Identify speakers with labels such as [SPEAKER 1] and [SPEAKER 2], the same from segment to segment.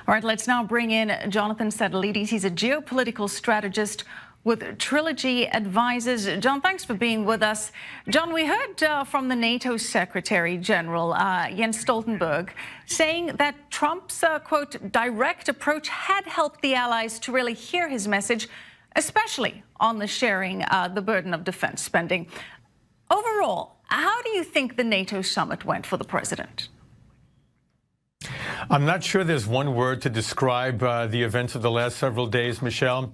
[SPEAKER 1] All right, let's now bring in Jonathan Sitilides. He's a geopolitical strategist with Trilogy Advisors. John, thanks for being with us. John, we heard from the NATO Secretary General, Jens Stoltenberg, saying that Trump's, quote, direct approach had helped the allies to really hear his message, especially on the sharing the burden of defense spending. Overall, how do you think the NATO summit went for the president?
[SPEAKER 2] I'm not sure there's one word to describe the events of the last several days, Michelle.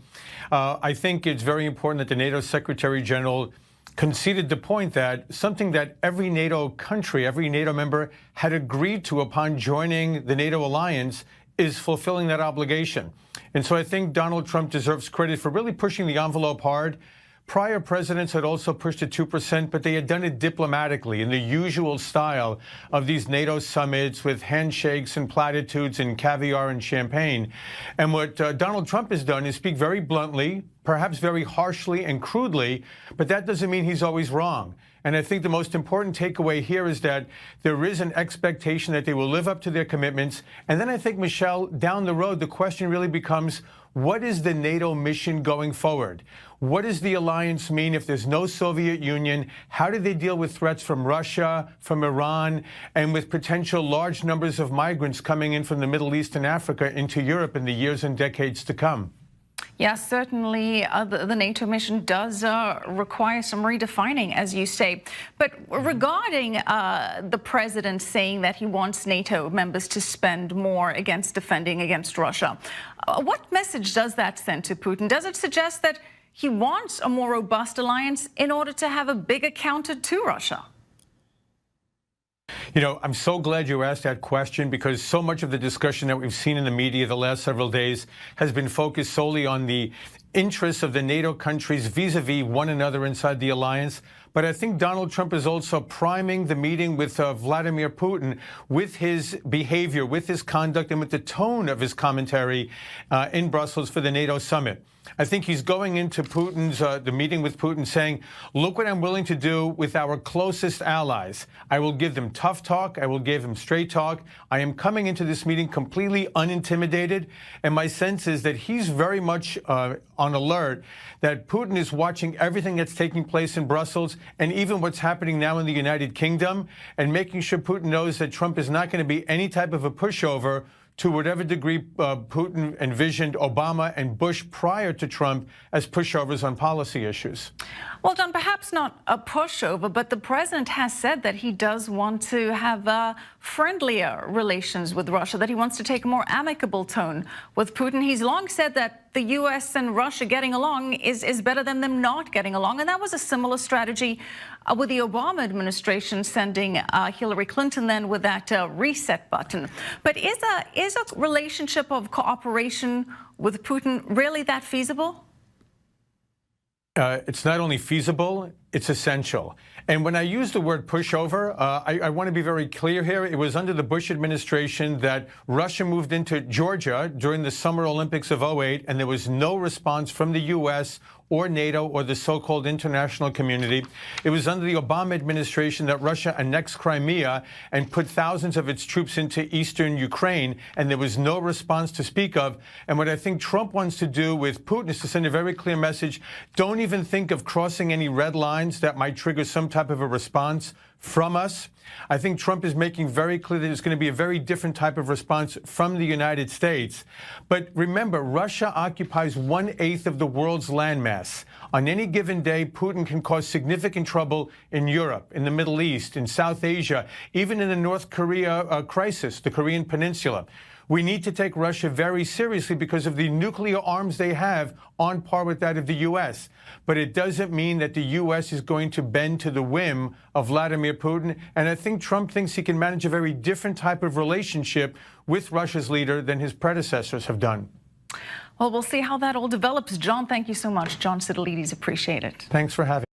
[SPEAKER 2] I think it's very important that the NATO Secretary General conceded the point that something that every NATO country, every NATO member had agreed to upon joining the NATO alliance is fulfilling that obligation. And so I think Donald Trump deserves credit for really pushing the envelope hard. Prior presidents had also pushed it 2%, but they had done it diplomatically in the usual style of these NATO summits with handshakes and platitudes and caviar and champagne. And what Donald Trump has done is speak very bluntly, perhaps very harshly and crudely, but that doesn't mean he's always wrong. And I think the most important takeaway here is that there is an expectation that they will live up to their commitments. And then I think, Michelle, down the road, the question really becomes, what is the NATO mission going forward? What does the alliance mean if there's no Soviet Union? How do they deal with threats from Russia, from Iran, and with potential large numbers of migrants coming in from the Middle East and Africa into Europe in the years and decades to come?
[SPEAKER 1] Yes, certainly the NATO mission does require some redefining, as you say. But regarding the president saying that he wants NATO members to spend more against defending against Russia, what message does that send to Putin? Does it suggest that he wants a more robust alliance in order to have a bigger counter to Russia?
[SPEAKER 2] You know, I'm so glad you asked that question, because so much of the discussion that we've seen in the media the last several days has been focused solely on the interests of the NATO countries vis-a-vis one another inside the alliance. But I think Donald Trump is also priming the meeting with Vladimir Putin with his behavior, with his conduct, and with the tone of his commentary in Brussels for the NATO summit. I think he's going into Putin's, the meeting with Putin saying, look what I'm willing to do with our closest allies. I will give them tough talk. I will give them straight talk. I am coming into this meeting completely unintimidated. And my sense is that he's very much on alert that Putin is watching everything that's taking place in Brussels and even what's happening now in the United Kingdom, and making sure Putin knows that Trump is not going to be any type of a pushover to whatever degree Putin envisioned Obama and Bush prior to Trump as pushovers on policy issues.
[SPEAKER 1] Well, John, perhaps not a pushover, but the president has said that he does want to have friendlier relations with Russia, that he wants to take a more amicable tone with Putin. He's long said that the U.S. and Russia getting along is better than them not getting along. And that was a similar strategy with the Obama administration sending Hillary Clinton then with that reset button. But is a relationship of cooperation with Putin really that feasible?
[SPEAKER 2] It's not only feasible, it's essential. And when I use the word pushover, I want to be very clear here. It was under the Bush administration that Russia moved into Georgia during the Summer Olympics of '08, and there was no response from the U.S. or NATO or the so-called international community. It was under the Obama administration that Russia annexed Crimea and put thousands of its troops into eastern Ukraine, and there was no response to speak of. And what I think Trump wants to do with Putin is to send a very clear message. Don't even think of crossing any red lines that might trigger some type of a response from us. I think Trump is making very clear that it's going to be a very different type of response from the United States. But remember, Russia occupies 1/8 of the world's landmass. On any given day, Putin can cause significant trouble in Europe, in the Middle East, in South Asia, even in the North Korea crisis, the Korean Peninsula. We need to take Russia very seriously because of the nuclear arms they have on par with that of the U.S. But it doesn't mean that the U.S. is going to bend to the whim of Vladimir Putin. And I think Trump thinks he can manage a very different type of relationship with Russia's leader than his predecessors have done.
[SPEAKER 1] Well, we'll see how that all develops. John, thank you so much. John Sitilides, appreciate it.
[SPEAKER 2] Thanks for having me.